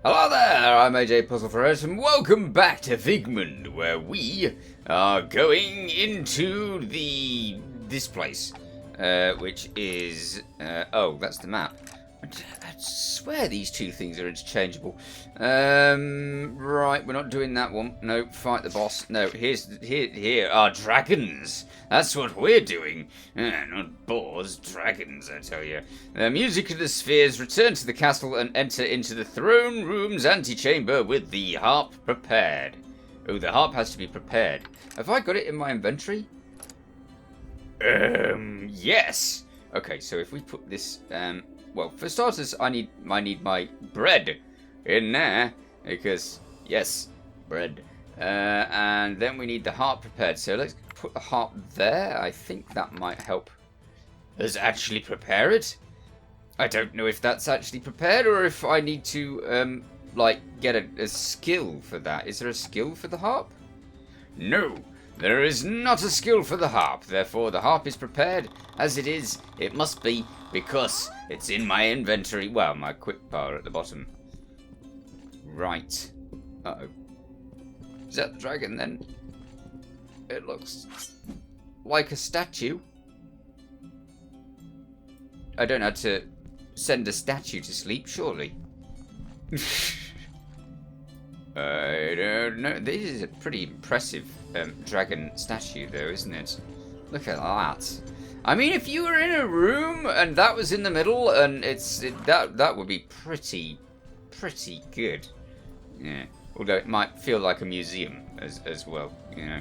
Hello there, I'm AJ PuzzleFerret, and welcome back to Wigmund, where we are going into this place, which is, oh, that's the map. I swear these two things are interchangeable. Right, we're not doing that one. No, fight the boss. No, here are dragons. That's what we're doing. Not boars, dragons, I tell you. The music of the spheres, return to the castle and enter into the throne room's antechamber with the harp prepared. Oh, the harp has to be prepared. Have I got it in my inventory? Yes. Okay, so if we put this, well, for starters, I need my bread in there, because, yes, bread. And then we need the harp prepared, so let's put the harp there. I think that might help us actually prepare it. I don't know if that's actually prepared, or if I need to, like, get a skill for that. Is there a skill for the harp? No, there is not a skill for the harp. Therefore, the harp is prepared as it is. It must be, because it's in my inventory. Well, my equip bar at the bottom. Right. Uh-oh. Is that the dragon then? It looks like a statue. I don't know how to send a statue to sleep, surely. I don't know. This is a pretty impressive dragon statue, though, isn't it? Look at that. I mean, if you were in a room and that was in the middle, and that would be pretty good. Yeah. Although it might feel like a museum as well, you know.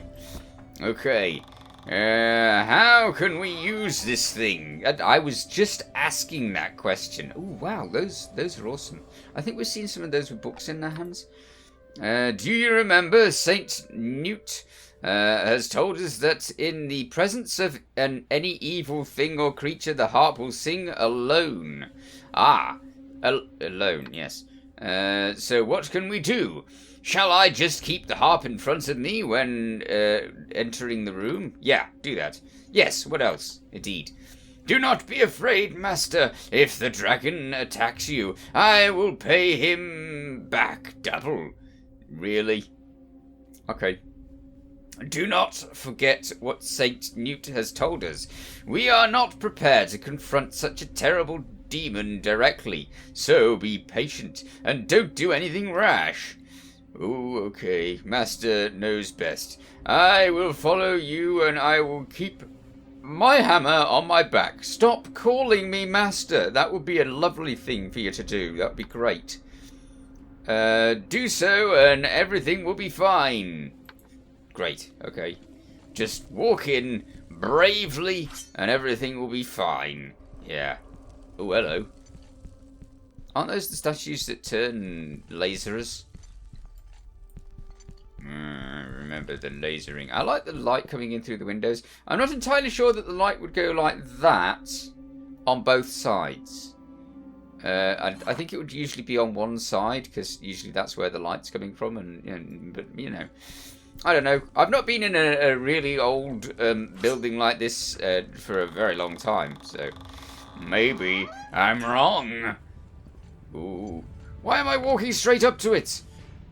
Okay. How can we use this thing? I was just asking that question. Oh wow, those are awesome. I think we've seen some of those with books in their hands. Do you remember Saint Newt has told us that in the presence of any evil thing or creature, the harp will sing alone. Ah, alone, yes. So what can we do? Shall I just keep the harp in front of me when entering the room? Yeah, do that. Yes, what else? Indeed. Do not be afraid, master. If the dragon attacks you, I will pay him back double. Really? Okay. Do not forget what Saint Newt has told us. We are not prepared to confront such a terrible demon directly, so be patient and don't do anything rash. Oh, okay. Master knows best. I will follow you and I will keep my hammer on my back. Stop calling me master. That would be a lovely thing for you to do. That would be great. Do so and everything will be fine. Great, okay. Just walk in bravely and everything will be fine. Yeah. Oh, hello. Aren't those the statues that turn lasers? Remember the lasering. I like the light coming in through the windows. I'm not entirely sure that the light would go like that on both sides. I think it would usually be on one side, because usually that's where the light's coming from. But, you know, I don't know. I've not been in a really old building like this for a very long time, so maybe I'm wrong. Ooh. Why am I walking straight up to it?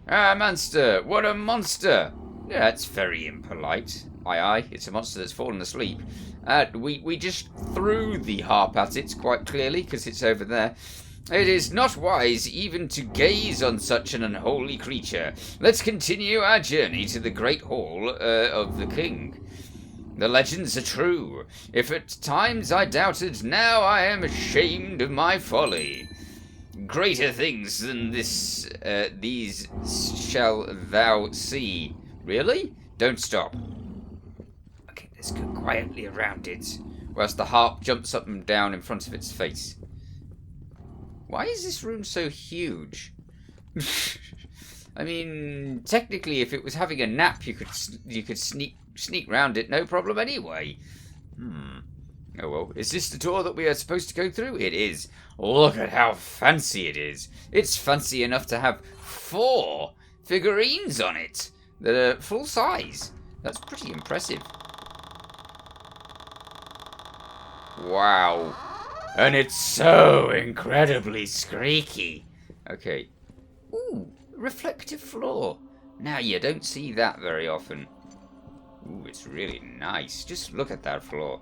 Ah, monster, what a monster. Yeah, that's very impolite. Aye, it's a monster that's fallen asleep. We just threw the harp at it, quite clearly, because it's over there. It is not wise even to gaze on such an unholy creature. Let's continue our journey to the great hall of the king. The legends are true. If at times I doubted, now I am ashamed of my folly. Greater things than this, these shall thou see. Really? Don't stop. Okay, let's go quietly around it, whilst the harp jumps up and down in front of its face. Why is this room so huge? I mean, technically, if it was having a nap, you could sneak round it, no problem anyway. Oh well, is this the door that we are supposed to go through? It is. Look at how fancy it is. It's fancy enough to have 4 figurines on it that are full size. That's pretty impressive. Wow. And it's so incredibly squeaky. Okay. Ooh, reflective floor. Now, you don't see that very often. Ooh, it's really nice. Just look at that floor.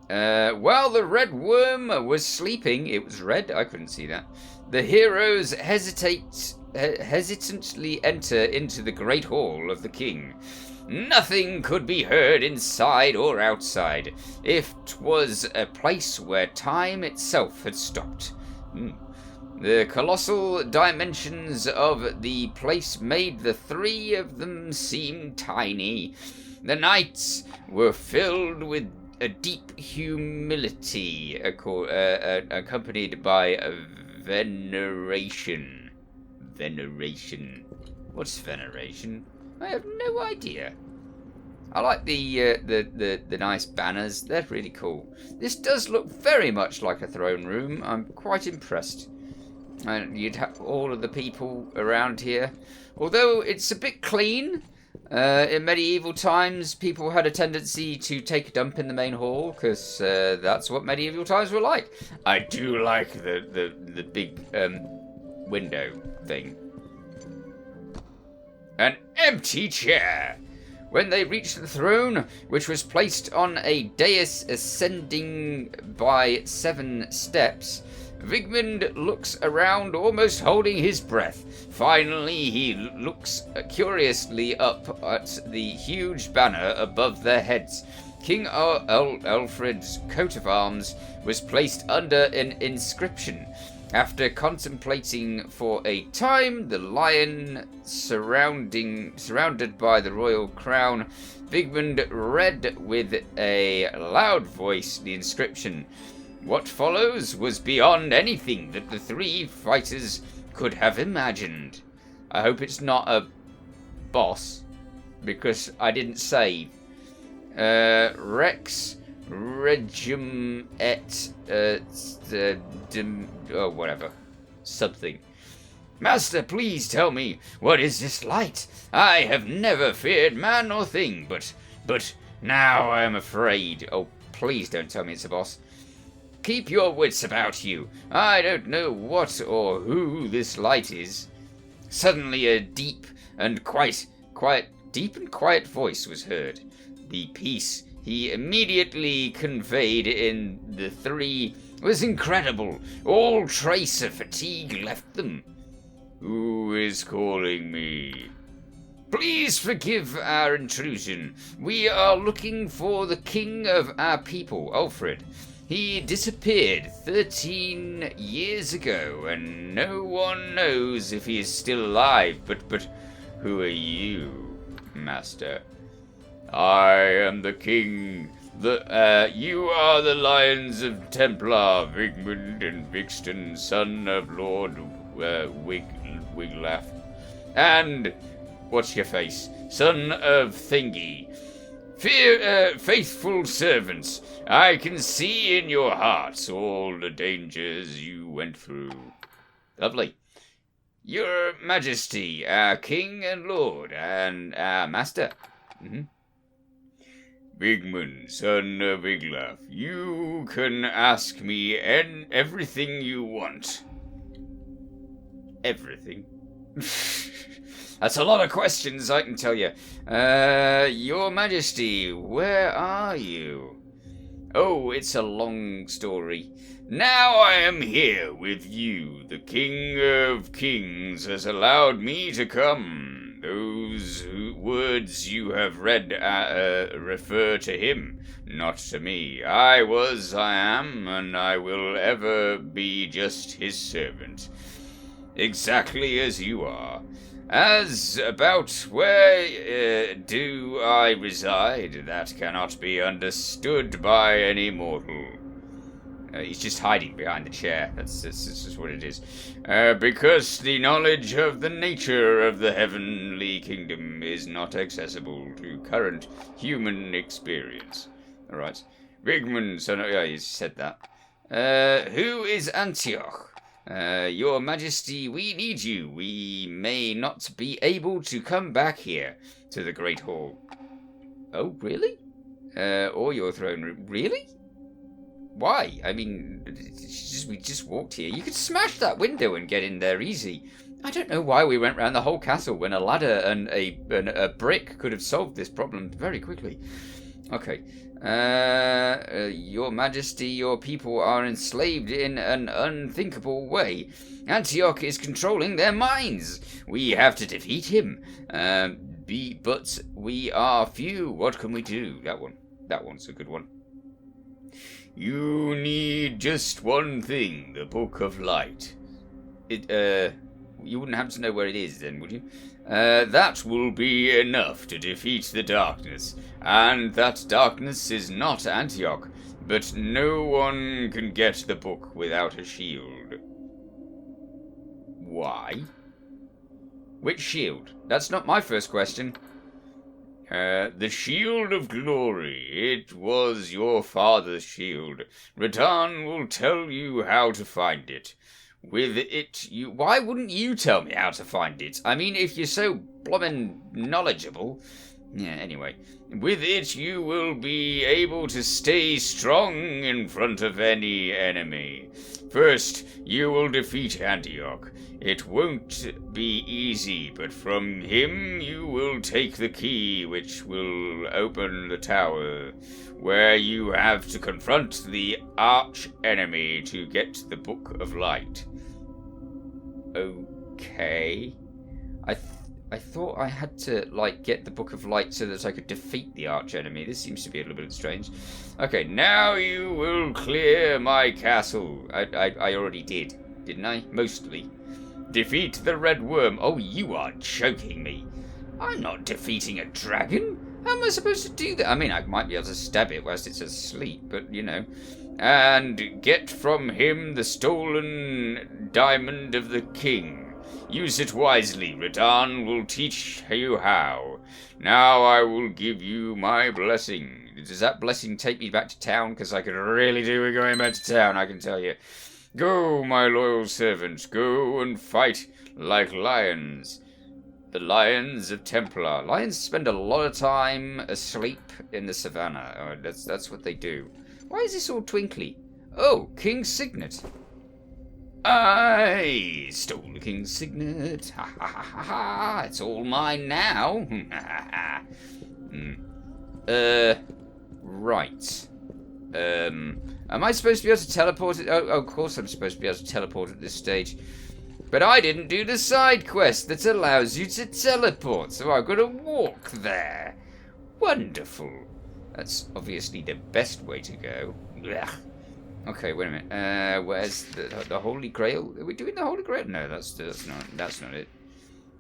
While the red worm was sleeping, it was red, I couldn't see that. The heroes hesitantly enter into the great hall of the king. Nothing could be heard inside or outside, if 'twas a place where time itself had stopped. The colossal dimensions of the place made the three of them seem tiny. The nights were filled with a deep humility, accompanied by a veneration. Veneration. What's veneration? I have no idea. I like the nice banners. They're really cool. This does look very much like a throne room. I'm quite impressed. And you'd have all of the people around here. Although it's a bit clean. In medieval times, people had a tendency to take a dump in the main hall, because that's what medieval times were like. I do like the big window thing. An empty chair. When they reached the throne, which was placed on a dais ascending by 7 steps, Wigmund looks around, almost holding his breath. Finally, he looks curiously up at the huge banner above their heads. King Alfred's coat of arms was placed under an inscription. After contemplating for a time the lion surrounded by the royal crown, Wigmund read with a loud voice the inscription. What follows was beyond anything that the 3 fighters could have imagined. I hope it's not a boss, because I didn't save. Rex Regum et whatever. Something. Master, please tell me, what is this light? I have never feared man or thing, but now I am afraid. Oh, please don't tell me it's a boss. Keep your wits about you. I don't know what or who this light is. Suddenly a deep and quiet voice was heard. The peace he immediately conveyed in the 3 was incredible. All trace of fatigue left them. Who is calling me? Please forgive our intrusion. We are looking for the king of our people, Alfred. He disappeared 13 years ago, and no one knows if he is still alive. But who are you, master? I am the king. You are the Lions of Templar, Wigmund and Vixton, son of Lord Wiglaf. And, what's your face? Son of Thingy. Faithful servants, I can see in your hearts all the dangers you went through. Lovely. Your Majesty, our King and Lord, and our Master. Wigmund, son of Wiglaf, you can ask me everything you want. Everything? That's a lot of questions, I can tell you. Your Majesty, where are you? Oh, it's a long story. Now I am here with you. The King of Kings has allowed me to come. Those words you have read refer to him, not to me. I was, I am, and I will ever be just his servant. Exactly as you are. As about where do I reside, that cannot be understood by any mortal. He's just hiding behind the chair. That's just what it is. Because the knowledge of the nature of the heavenly kingdom is not accessible to current human experience. Alright. Wigmund, son of... Yeah, you said that. Who is Antioch? Your Majesty, we need you. We may not be able to come back here to the Great Hall. Oh, really? Or your throne room. Really? Why? I mean, we just walked here. You could smash that window and get in there easy. I don't know why we went round the whole castle when a ladder and a brick could have solved this problem very quickly. Okay. Your Majesty, your people are enslaved in an unthinkable way. Antioch is controlling their minds. We have to defeat him. But we are few. What can we do? That one's a good one. You need just one thing, the Book of Light. You wouldn't happen to know where it is then, would you? That will be enough to defeat the darkness. And that darkness is not Antioch. But no one can get the book without a shield. Why? Which shield? That's not my first question. The Shield of Glory. It was your father's shield. Radahn will tell you how to find it. With it, why wouldn't you tell me how to find it? I mean, if you're so bloomin' knowledgeable. Yeah, anyway. With it, you will be able to stay strong in front of any enemy. First, you will defeat Antioch. It won't be easy, but from him you will take the key which will open the tower, where you have to confront the arch-enemy to get the Book of Light. Okay. I thought I had to, get the Book of Light so that I could defeat the arch-enemy. This seems to be a little bit strange. Okay, now you will clear my castle. I already did, didn't I? Mostly. Defeat the red worm. Oh, you are joking me. I'm not defeating a dragon. How am I supposed to do that? I mean, I might be able to stab it whilst it's asleep, but, you know. And get from him the stolen diamond of the king. Use it wisely. Radahn will teach you how. Now I will give you my blessing. Does that blessing take me back to town? Because I could really do with going back to town, I can tell you. Go, my loyal servants, go and fight like lions. The lions of Templar. Lions spend a lot of time asleep in the savannah. Oh, that's what they do. Why is this all twinkly? Oh, King's signet. I stole the King's signet. Ha ha ha ha ha. It's all mine now. Right. Am I supposed to be able to teleport it? Oh, of course I'm supposed to be able to teleport at this stage. But I didn't do the side quest that allows you to teleport, so I've got to walk there. Wonderful. That's obviously the best way to go. Ugh. Okay, wait a minute. Where's the Holy Grail? Are we doing the Holy Grail? No, that's not it.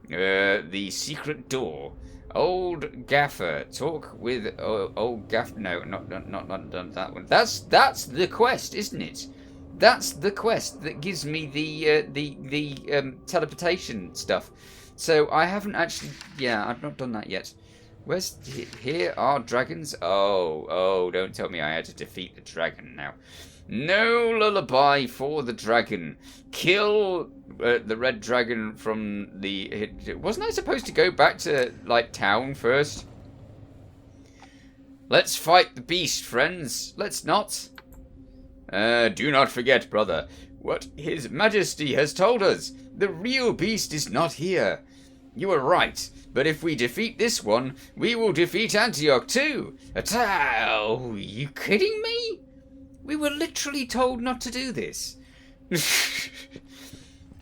The secret door. Old Gaffer. Talk with old Gaffer. No, not that one. That's the quest, isn't it? That's the quest that gives me the teleportation stuff. So I haven't actually. Yeah, I've not done that yet. Where's here are dragons? Oh! Don't tell me I had to defeat the dragon now. No lullaby for the dragon. Kill the red dragon from the... Wasn't I supposed to go back to, town first? Let's fight the beast, friends. Let's not. Do not forget, brother, what His Majesty has told us. The real beast is not here. You are right, but if we defeat this one, we will defeat Antioch too. Oh, are you kidding me? We were literally told not to do this.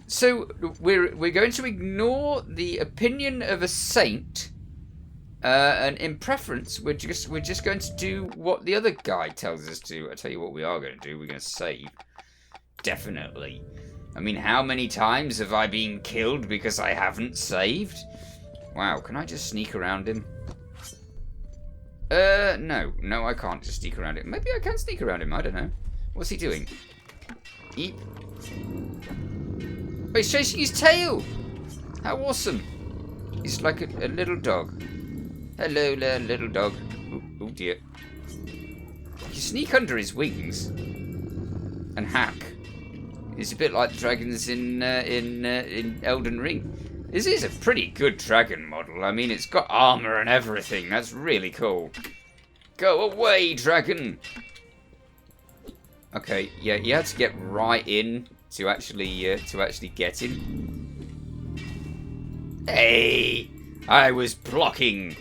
So we're going to ignore the opinion of a saint, and in preference, we're just going to do what the other guy tells us to. I tell you what, we are going to do. We're going to save. Definitely. I mean, how many times have I been killed because I haven't saved? Wow, can I just sneak around him? No, I can't just sneak around him. Maybe I can sneak around him, I don't know. What's he doing? Eep. Oh, he's chasing his tail! How awesome! He's like a little dog. Hello there, little dog. Oh dear. You sneak under his wings and hack. It's a bit like the dragons in Elden Ring. This is a pretty good dragon model. I mean, it's got armor and everything. That's really cool. Go away, dragon. Okay, yeah, you had to get right in to actually get him. Hey! I was blocking.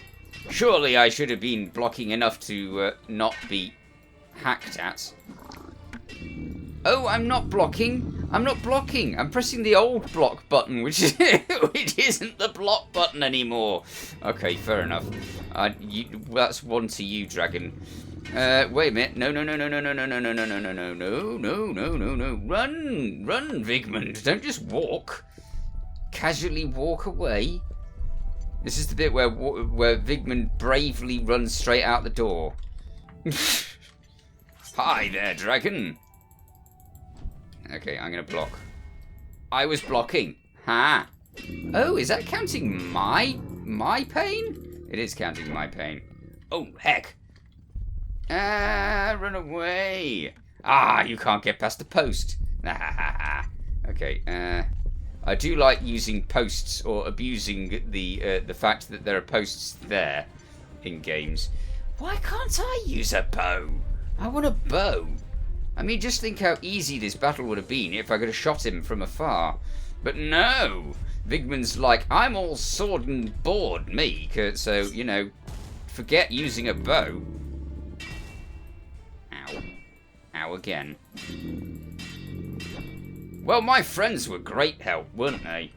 Surely I should have been blocking enough to not be hacked at. Oh, I'm not blocking. I'm not blocking. I'm pressing the old block button, which isn't the block button anymore. Okay, fair enough. That's one to you, dragon. Wait a minute. No. Run, Wigmund. Don't just walk. Casually walk away. This is the bit where Wigmund bravely runs straight out the door. Hi there, dragon. Okay, I'm gonna block. I was blocking. Ha! Oh, is that counting my pain? It is counting my pain. Oh, heck. Run away. You can't get past the post. Okay, I do like using posts or abusing the fact that there are posts there in games. Why can't I use a bow? I want a bow. I mean, just think how easy this battle would have been if I could have shot him from afar. But no! Wigmund's like, I'm all sword and board, me. So, you know, forget using a bow. Ow. Ow again. Well, my friends were great help, weren't they?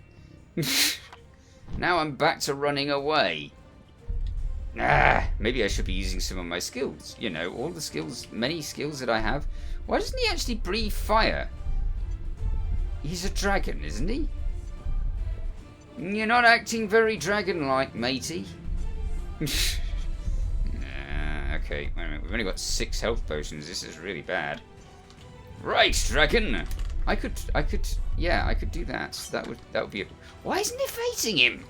Now I'm back to running away. Maybe I should be using some of my skills. You know, all the skills, many skills that I have. Why doesn't he actually breathe fire? He's a dragon, isn't he? You're not acting very dragon-like, matey. Okay, wait a minute. We've only got 6 health potions. This is really bad. Right, dragon. I could do that. That would be a... Why isn't it facing him?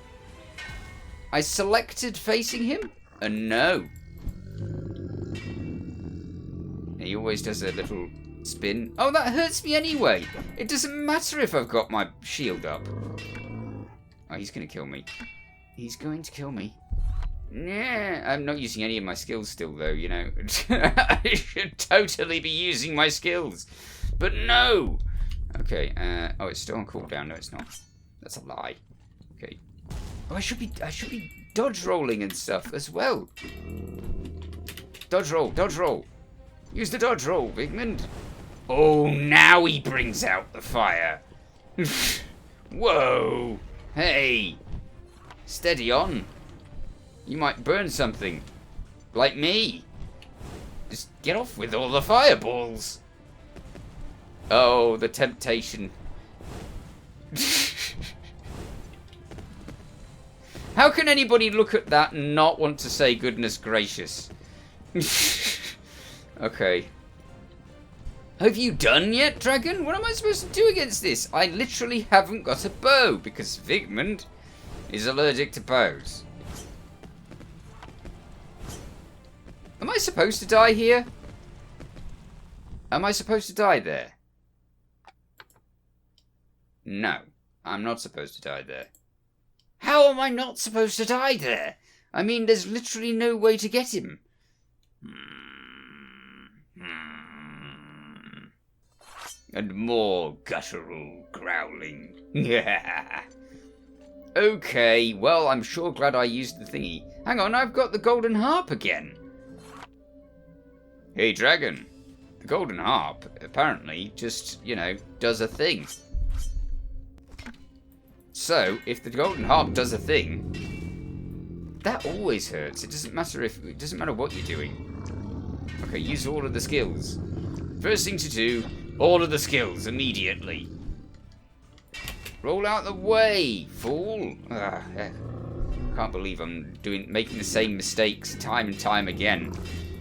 I selected facing him? No. He always does a little spin. Oh, that hurts me anyway. It doesn't matter if I've got my shield up. Oh, he's going to kill me. He's going to kill me. Yeah, I'm not using any of my skills still, though, you know. I should totally be using my skills. But no. Okay, oh, it's still on cooldown. No, it's not. That's a lie. Okay. Oh, I should be dodge rolling and stuff as well. Dodge roll, dodge roll. Use the dodge roll, Wigmund. Oh, now he brings out the fire. Whoa. Hey. Steady on. You might burn something. Like me. Just get off with all the fireballs. Oh, the temptation. How can anybody look at that and not want to say goodness gracious? Okay. Have you done yet, dragon? What am I supposed to do against this? I literally haven't got a bow because Wigmund is allergic to bows. Am I supposed to die here? Am I supposed to die there? No, I'm not supposed to die there. How am I not supposed to die there? I mean, there's literally no way to get him. And more guttural growling. Okay, well, I'm sure glad I used the thingy. Hang on, I've got the Golden Harp again. Hey, dragon. The Golden Harp, apparently, just, you know, does a thing. So, if the Golden Harp does a thing, that always hurts. It doesn't matter what you're doing. Okay, use all of the skills. First thing to do, all of the skills immediately. Roll out the way, fool. Heck. Can't believe I'm making the same mistakes time and time again.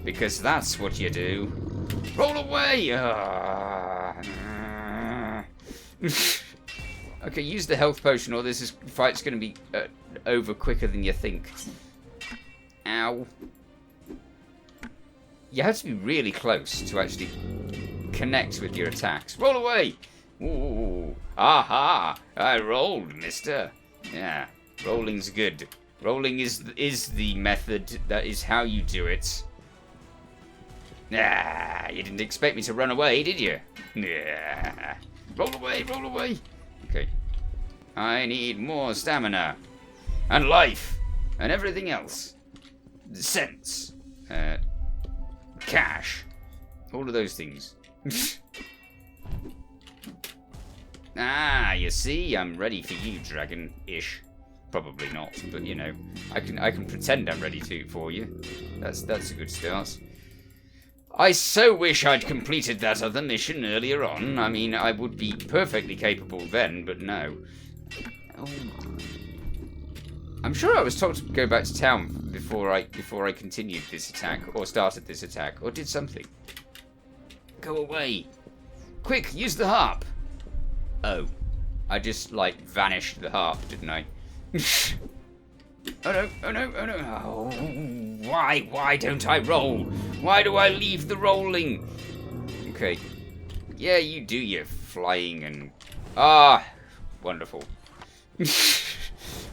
Because that's what you do. Roll away! Okay, use the health potion or this fight's going to be over quicker than you think. Ow. You have to be really close to actually connect with your attacks. Roll away! Ooh. Aha! I rolled, mister. Yeah, rolling's good. Rolling is the method. That is how you do it. You didn't expect me to run away, did you? Roll away, roll away. Okay. I need more stamina. and life, and everything else. Sense. Cash. All of those things. Ah, you see, I'm ready for you, dragon-ish. Probably not, but you know, I can pretend I'm ready for you. That's a good start. I so wish I'd completed that other mission earlier on. I mean, I would be perfectly capable then, but no. Oh my. I'm sure I was told to go back to town before I continued this attack, or started this attack, or did something. Go away. Quick, use the harp. Oh. I just, like, vanished the harp, didn't I? Oh no, oh no, oh no. Oh, why don't I roll? Why do I leave the rolling? Okay. Yeah, you do your flying and... Ah, wonderful.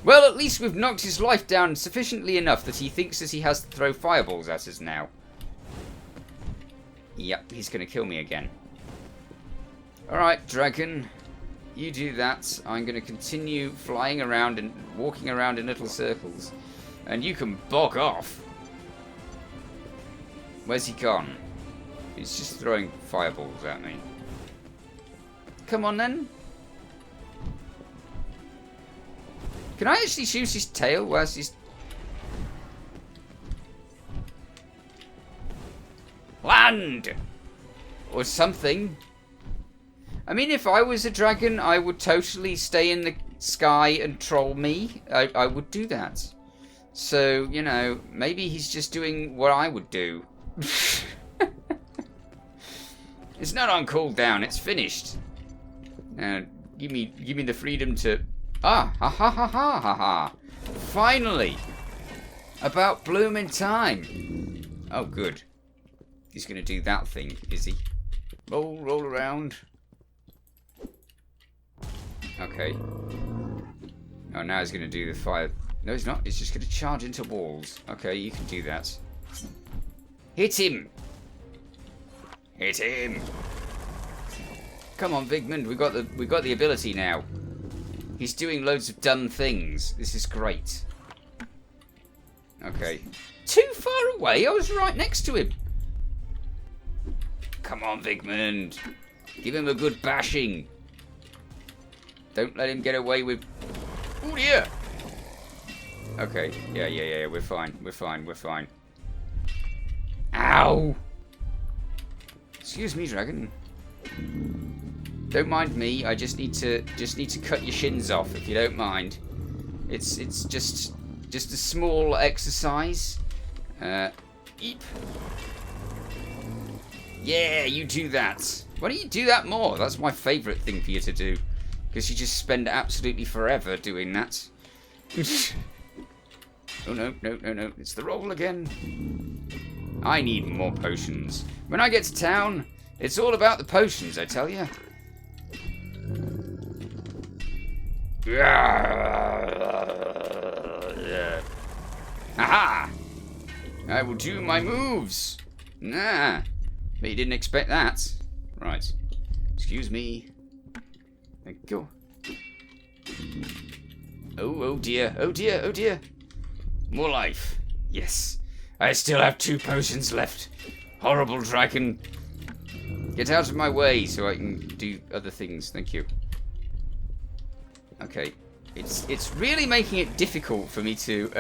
Well, at least we've knocked his life down sufficiently enough that he thinks that he has to throw fireballs at us now. Yep, he's going to kill me again. Alright, dragon. You do that. I'm going to continue flying around and walking around in little circles. And you can bog off. Where's he gone? He's just throwing fireballs at me. Come on then. Can I actually shoot his tail whilst he's... Land! Or something. I mean, if I was a dragon, I would totally stay in the sky and troll me. I would do that. So, you know, maybe he's just doing what I would do. It's not on cooldown, it's finished. Give me the freedom to... Ah, ha ha ha ha ha ha. Finally! About blooming time. Oh, good. He's going to do that thing, is he? Roll around. Okay. Oh, now he's going to do the fire. No, he's not. He's just going to charge into walls. Okay, you can do that. Hit him! Hit him! Come on, Wigmund. We got the ability now. He's doing loads of dumb things. This is great. Okay. Too far away. I was right next to him. Come on, Wigmund. Give him a good bashing. Don't let him get away with... Oh, dear. Okay. Yeah. We're fine. Ow! Excuse me, dragon. Don't mind me. I just need to cut your shins off, if you don't mind. It's just a small exercise. Eep. Yeah, you do that. Why don't you do that more? That's my favourite thing for you to do. Because you just spend absolutely forever doing that. Oh, no. It's the roll again. I need more potions. When I get to town, it's all about the potions, I tell you. Aha! I will do my moves. Nah. But you didn't expect that. Right. Excuse me. Thank you. Oh dear. More life. Yes. I still have 2 potions left. Horrible dragon. Get out of my way so I can do other things. Thank you. Okay. It's really making it difficult for me to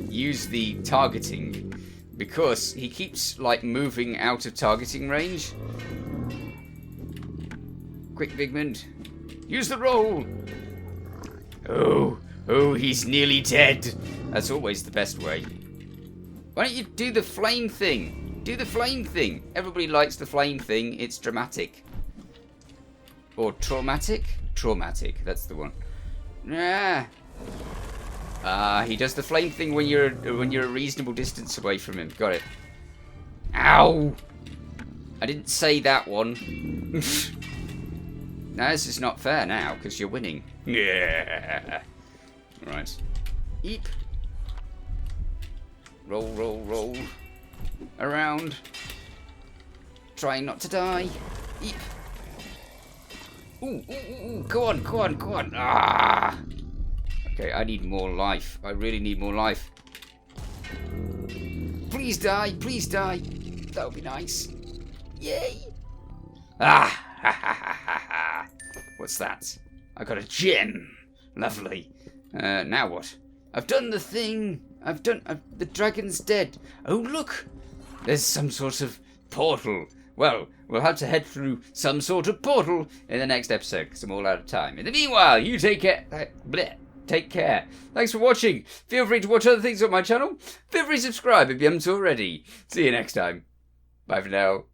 use the targeting because he keeps like moving out of targeting range. Quick, Wigmund. Use the roll! Oh, he's nearly dead. That's always the best way. Why don't you do the flame thing? Do the flame thing. Everybody likes the flame thing. It's dramatic. Or traumatic? Traumatic, that's the one. Yeah. He does the flame thing when you're a reasonable distance away from him. Got it. Ow! I didn't say that one. No, this is not fair now, because you're winning. Yeah. Right. Eep. Roll. Around. Trying not to die. Eep. Ooh. Go on. Ah! Okay, I need more life. I really need more life. Please die. Please die. That would be nice. Yay. Ah! Ha ha ha ha ha. What's that? I got a gem. Lovely. Now what? I've done the thing. The dragon's dead. Oh, look. There's some sort of portal. Well, we'll have to head through some sort of portal in the next episode because I'm all out of time. In the meanwhile, you take care. Take care. Thanks for watching. Feel free to watch other things on my channel. Feel free to subscribe if you haven't already. See you next time. Bye for now.